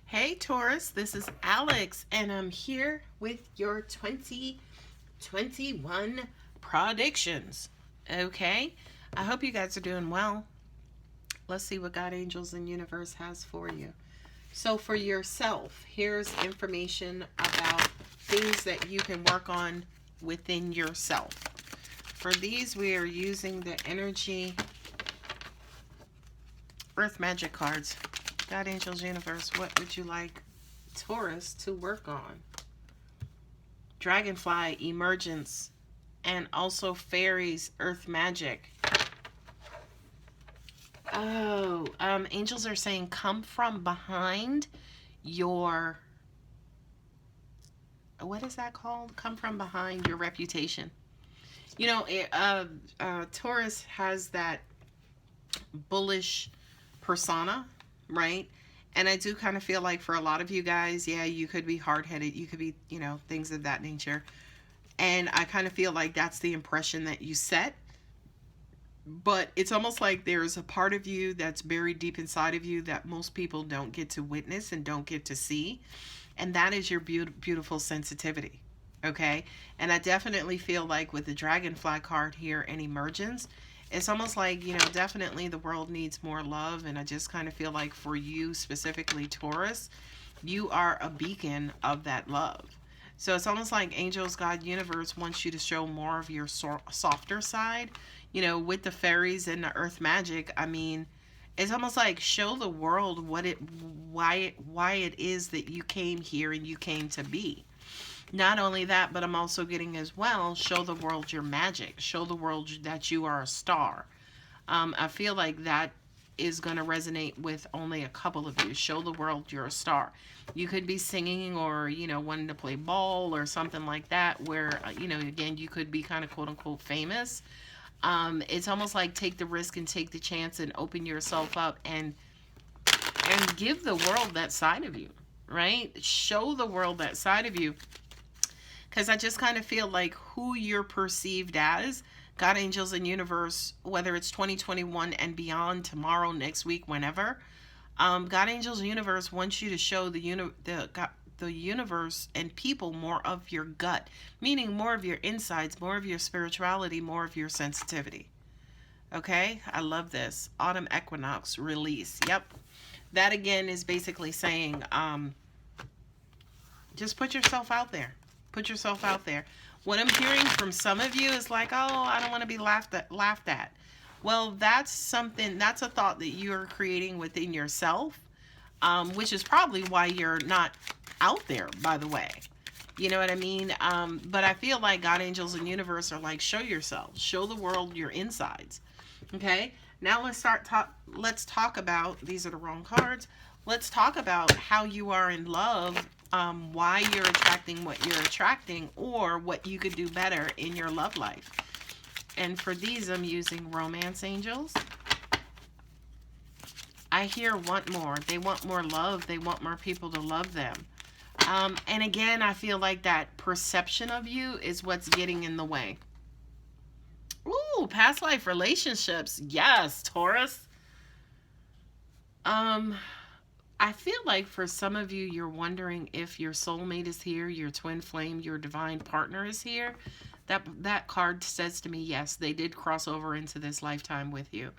Hey Taurus, this is Alex, and I'm here with your 2021 predictions. Okay, I hope you guys are doing well. Let's see what God, angels, and universe has for you. So, for yourself, here's information about things that you can work on within yourself. For these, we are using the energy Earth Magic cards. God, angels, universe, what would you like Taurus to work on? Dragonfly, emergence, and also fairies, earth magic. Oh, angels are saying come from behind your, what is that called? Come from behind your reputation. You know, Taurus has that bullish persona, right? And I do kind of feel like for a lot of you guys, yeah, you could be hard-headed, you could be, things of that nature. And I kind of feel like that's the impression that you set. But it's almost like there's a part of you that's buried deep inside of you that most people don't get to witness and don't get to see. And that is your beautiful sensitivity. Okay? And I definitely feel like with the Dragonfly card here and emergence, it's almost like, definitely the world needs more love. And I just kind of feel like for you specifically, Taurus, you are a beacon of that love. So it's almost like angels, God, universe wants you to show more of your softer side. With the fairies and the earth magic, I mean, it's almost like show the world why it is that you came here and you came to be. Not only that, but I'm also getting as well, show the world your magic. Show the world that you are a star. I feel like that is going to resonate with only a couple of you. Show the world you're a star. You could be singing or, wanting to play ball or something like that where, again, you could be kind of quote unquote famous. It's almost like take the risk and take the chance and open yourself up and give the world that side of you, right? Show the world that side of you. Because I just kind of feel like who you're perceived as, God, angels, and universe, whether it's 2021 and beyond, tomorrow, next week, whenever, God, angels, and universe wants you to show the universe and people more of your gut, meaning more of your insides, more of your spirituality, more of your sensitivity. Okay, I love this. Autumn equinox release. Yep, that again is basically saying, just put yourself out there. Put yourself out there. What I'm hearing from some of you is like, oh, I don't want to be laughed at. Well, that's a thought that you're creating within yourself, which is probably why you're not out there, by the way. You know what I mean? But I feel like God, angels, and universe are like, show yourself. Show the world your insides. Okay? Now let's talk about, these are the wrong cards. Let's talk about how you are in love, why you're attracting what you're attracting, or what you could do better in your love life. And for these, I'm using romance angels. I hear want more. They want more love. They want more people to love them. And again, I feel like that perception of you is what's getting in the way. Ooh, past life relationships. Yes, Taurus. I feel like for some of you, you're wondering if your soulmate is here, your twin flame, your divine partner is here. That card says to me, yes, they did cross over into this lifetime with you.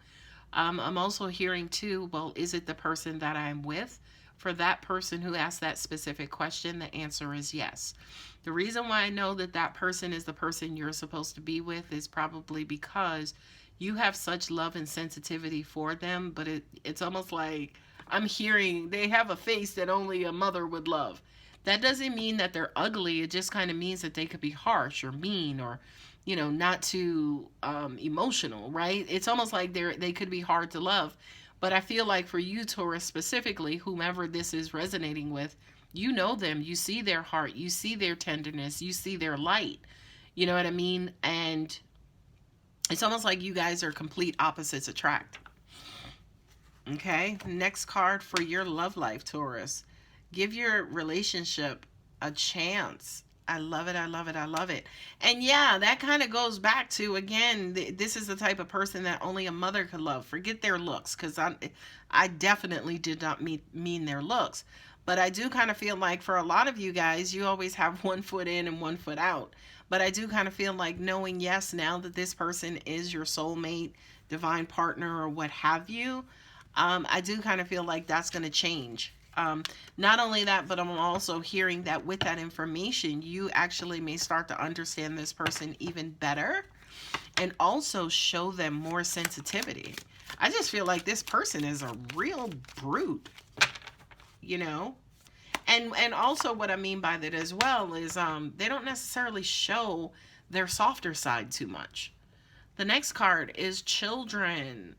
I'm also hearing too, well, is it the person that I'm with? For that person who asked that specific question, the answer is yes. The reason why I know that that person is the person you're supposed to be with is probably because you have such love and sensitivity for them, but it's almost like I'm hearing they have a face that only a mother would love. That doesn't mean that they're ugly. It just kind of means that they could be harsh or mean or, not too emotional, right? It's almost like they could be hard to love. But I feel like for you, Taurus, specifically, whomever this is resonating with, you know them. You see their heart. You see their tenderness. You see their light. You know what I mean? And it's almost like you guys are complete opposites attract. Okay, next card for your love life, Taurus. Give your relationship a chance. I love it. I love it. I love it. And yeah, that kind of goes back to, again, this is the type of person that only a mother could love. Forget their looks, because I definitely did not mean their looks. But I do kind of feel like for a lot of you guys, you always have one foot in and one foot out. But I do kind of feel like knowing, yes, now that this person is your soulmate, divine partner, or what have you, I do kind of feel like that's going to change. Not only that, but I'm also hearing that with that information, you actually may start to understand this person even better and also show them more sensitivity. I just feel like this person is a real brute, you know? And also what I mean by that as well is they don't necessarily show their softer side too much. The next card is children.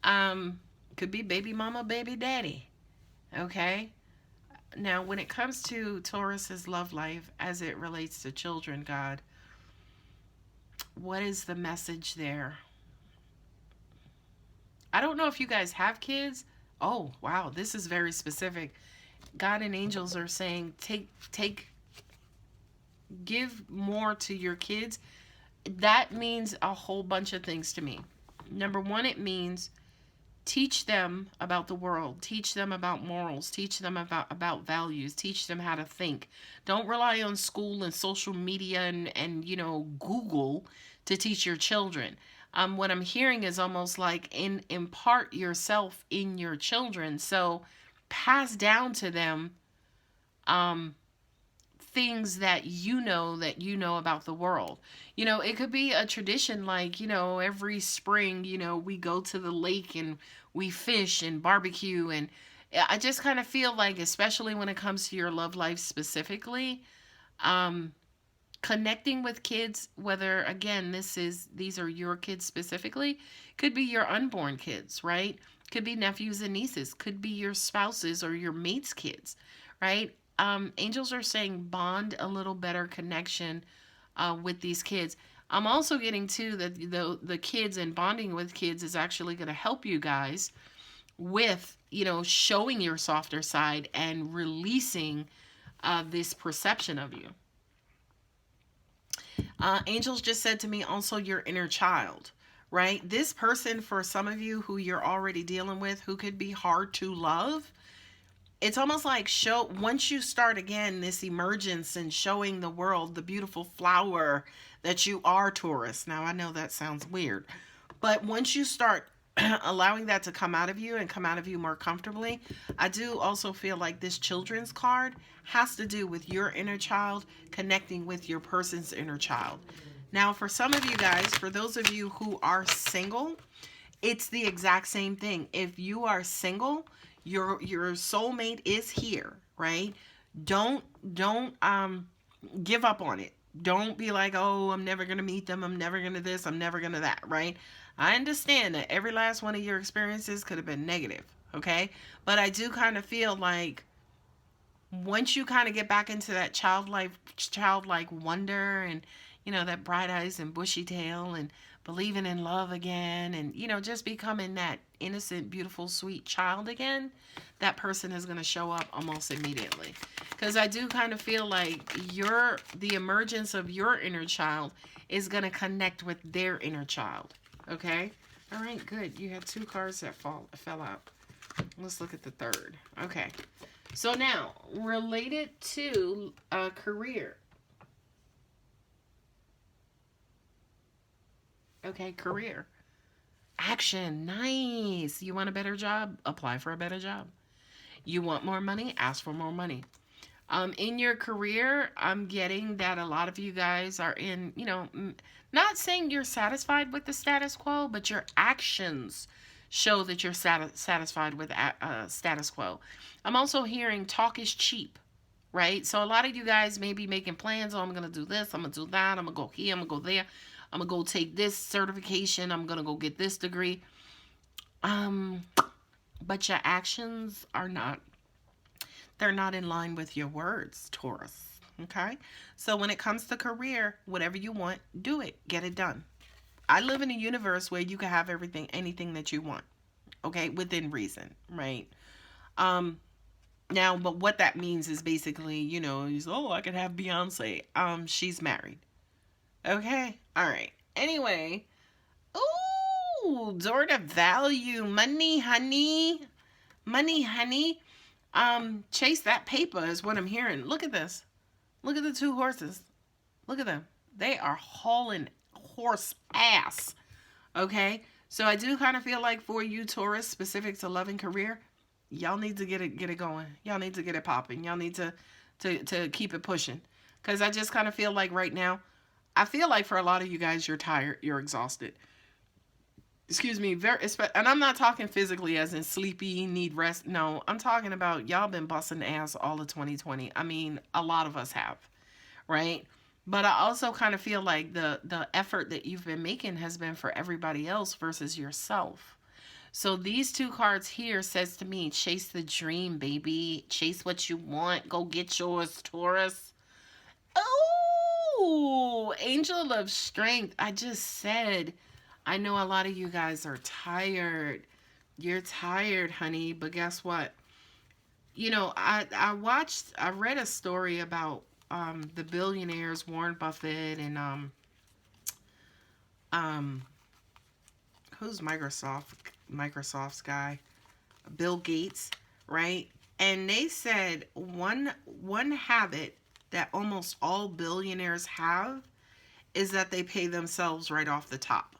Could be baby mama, baby daddy. Okay? Now, when it comes to Taurus's love life as it relates to children, God, what is the message there? I don't know if you guys have kids. Oh, wow, this is very specific. God and angels are saying, give more to your kids. That means a whole bunch of things to me. Number one, it means teach them about the world, teach them about morals, teach them about values, teach them how to think. Don't rely on school and social media and you know, Google to teach your children. What I'm hearing is almost like impart yourself in your children. So pass down to them things that you know about the world. You know, it could be a tradition like, you know, every spring, you know, we go to the lake and we fish and barbecue. And I just kind of feel like, especially when it comes to your love life specifically, connecting with kids, whether again these are your kids specifically, could be your unborn kids, right? Could be nephews and nieces, could be your spouses or your mate's kids, right? Angels are saying bond a little better connection with these kids. I'm also getting too that the kids and bonding with kids is actually going to help you guys with, you know, showing your softer side and releasing this perception of you. Angels just said to me also your inner child, right? This person, for some of you who you're already dealing with, who could be hard to love, it's almost like once you start again this emergence and showing the world the beautiful flower that you are, Taurus. Now I know that sounds weird, but once you start allowing that to come out of you and come out of you more comfortably, I do also feel like this children's card has to do with your inner child connecting with your person's inner child. Now, for some of you guys, for those of you who are single, it's the exact same thing. If you are single, your soulmate is here, right? Don't give up on it. Don't be like, oh, I'm never going to meet them. I'm never going to this. I'm never going to that, right? I understand that every last one of your experiences could have been negative, okay? But I do kind of feel like once you kind of get back into that childlike wonder and, you know, that bright eyes and bushy tail and believing in love again and, you know, just becoming that innocent, beautiful, sweet child again, that person is going to show up almost immediately. Because I do kind of feel like the emergence of your inner child is going to connect with their inner child. Okay? All right, good. You had two cards that fell out. Let's look at the third. Okay. So now, related to career. Okay, career. Action. Nice. You want a better job? Apply for a better job. You want more money? Ask for more money. In your career, I'm getting that a lot of you guys are in, you know, not saying you're satisfied with the status quo, but your actions show that you're satisfied with status quo. I'm also hearing talk is cheap, right? So a lot of you guys may be making plans. Oh, I'm going to do this. I'm going to do that. I'm going to go here. I'm going to go there. I'm going to go take this certification. I'm going to go get this degree. But your actions are not. They're not in line with your words, Taurus. Okay? So when it comes to career, whatever you want, do it. Get it done. I live in a universe where you can have anything that you want. Okay? Within reason, right? Now, but what that means is basically, you know, I could have Beyonce. She's married. Okay? All right. Anyway. Ooh, door to value. Money, honey. Money, honey. Chase that paper is what I'm hearing. Look at this. Look at the two horses. Look at them. They are hauling horse ass. Okay? So I do kind of feel like for you Taurus, specific to love and career, y'all need to get it going. Y'all need to get it popping. Y'all need to keep it pushing. Cuz I just kind of feel like right now, I feel like for a lot of you guys, you're tired, you're exhausted. Excuse me, and I'm not talking physically as in sleepy, need rest. No, I'm talking about y'all been busting ass all of 2020. I mean, a lot of us have, right? But I also kind of feel like the effort that you've been making has been for everybody else versus yourself. So these two cards here says to me, chase the dream, baby. Chase what you want. Go get yours, Taurus. Oh, angel of strength. I just said, I know a lot of you guys are tired. You're tired, honey. But guess what? You know, I read a story about the billionaires Warren Buffett and um who's Microsoft's guy, Bill Gates, right? And they said one habit that almost all billionaires have is that they pay themselves right off the top,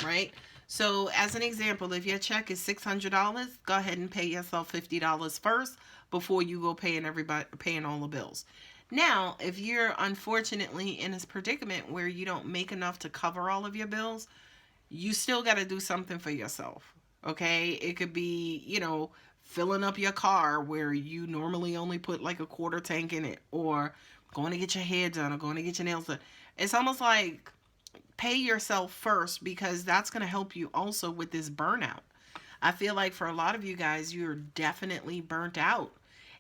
right? So as an example, if your check is $600, go ahead and pay yourself $50 first before you go paying all the bills. Now, if you're unfortunately in this predicament where you don't make enough to cover all of your bills, you still got to do something for yourself. Okay? It could be, filling up your car where you normally only put like a quarter tank in it, or going to get your hair done, or going to get your nails done. It's almost like pay yourself first, because that's going to help you also with this burnout. I feel like for a lot of you guys, you're definitely burnt out.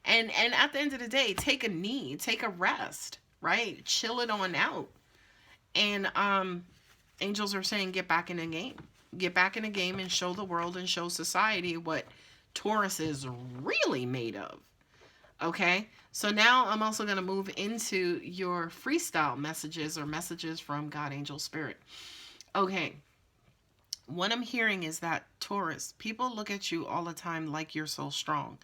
And at the end of the day, take a knee, take a rest, right? Chill it on out. And angels are saying get back in the game. Get back in the game and show the world and show society what Taurus is really made of. Okay? So now I'm also going to move into your freestyle messages, or messages from God, Angel, Spirit. Okay. What I'm hearing is that Taurus, people look at you all the time like you're so strong.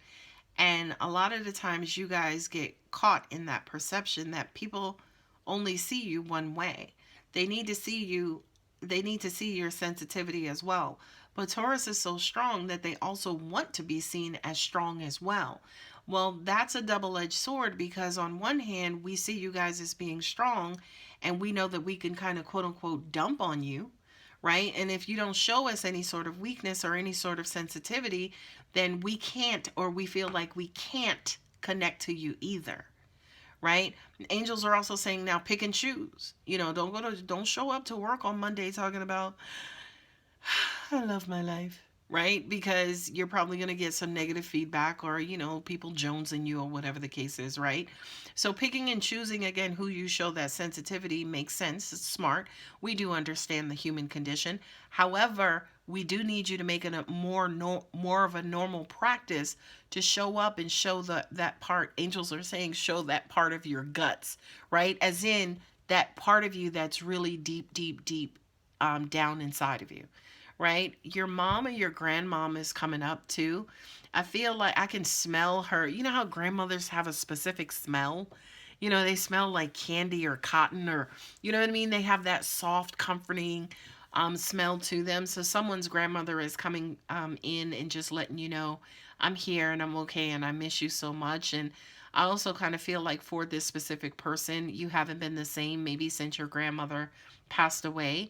And a lot of the times you guys get caught in that perception that people only see you one way. They need to see your sensitivity as well. But Taurus is so strong that they also want to be seen as strong as well. Well, that's a double-edged sword, because on one hand, we see you guys as being strong, and we know that we can kind of quote unquote dump on you, right? And if you don't show us any sort of weakness or any sort of sensitivity, then we can't, or we feel like we can't connect to you either, right? Angels are also saying now pick and choose. Don't show up to work on Monday talking about I love my life, right? Because you're probably going to get some negative feedback, or people jonesing you, or whatever the case is, right? So picking and choosing, again, who you show that sensitivity makes sense. It's smart. We do understand the human condition. However, we do need you to make it a more of a normal practice to show up and show that part. Angels are saying show that part of your guts, right? As in that part of you that's really deep, deep, deep down inside of you, right? Your mom or your grandmom is coming up too. I feel like I can smell her. You know how grandmothers have a specific smell? They smell like candy or cotton, or, you know what I mean? They have that soft, comforting smell to them. So someone's grandmother is coming in and just letting you know, I'm here and I'm okay and I miss you so much. And I also kind of feel like for this specific person, you haven't been the same maybe since your grandmother passed away.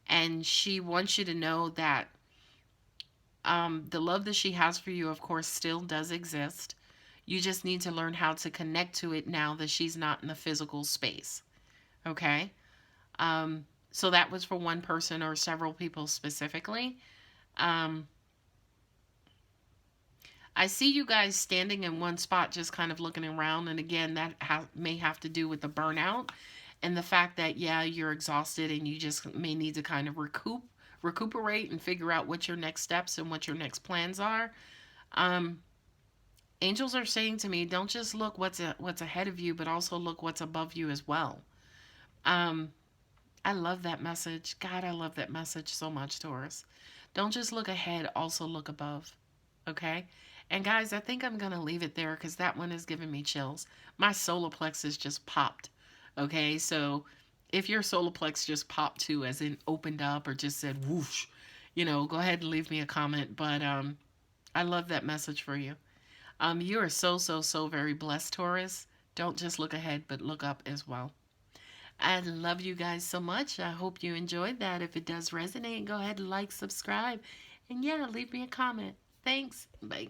And she wants you to know that the love that she has for you, of course, still does exist. You just need to learn how to connect to it now that she's not in the physical space. Okay? So that was for one person or several people specifically. I see you guys standing in one spot just kind of looking around. And again, that may have to do with the burnout and the fact that, yeah, you're exhausted and you just may need to kind of recuperate and figure out what your next steps and what your next plans are. Angels are saying to me, don't just look what's ahead of you, but also look what's above you as well. I love that message. God, I love that message so much, Taurus. Don't just look ahead, also look above. Okay? And guys, I think I'm going to leave it there because that one is giving me chills. My solar plexus just popped. Okay, so if your solar plexus just popped too, as in opened up or just said whoosh, you know, go ahead and leave me a comment. But I love that message for you. You are so, so, so very blessed, Taurus. Don't just look ahead, but look up as well. I love you guys so much. I hope you enjoyed that. If it does resonate, go ahead and like, subscribe, and yeah, leave me a comment. Thanks. Bye.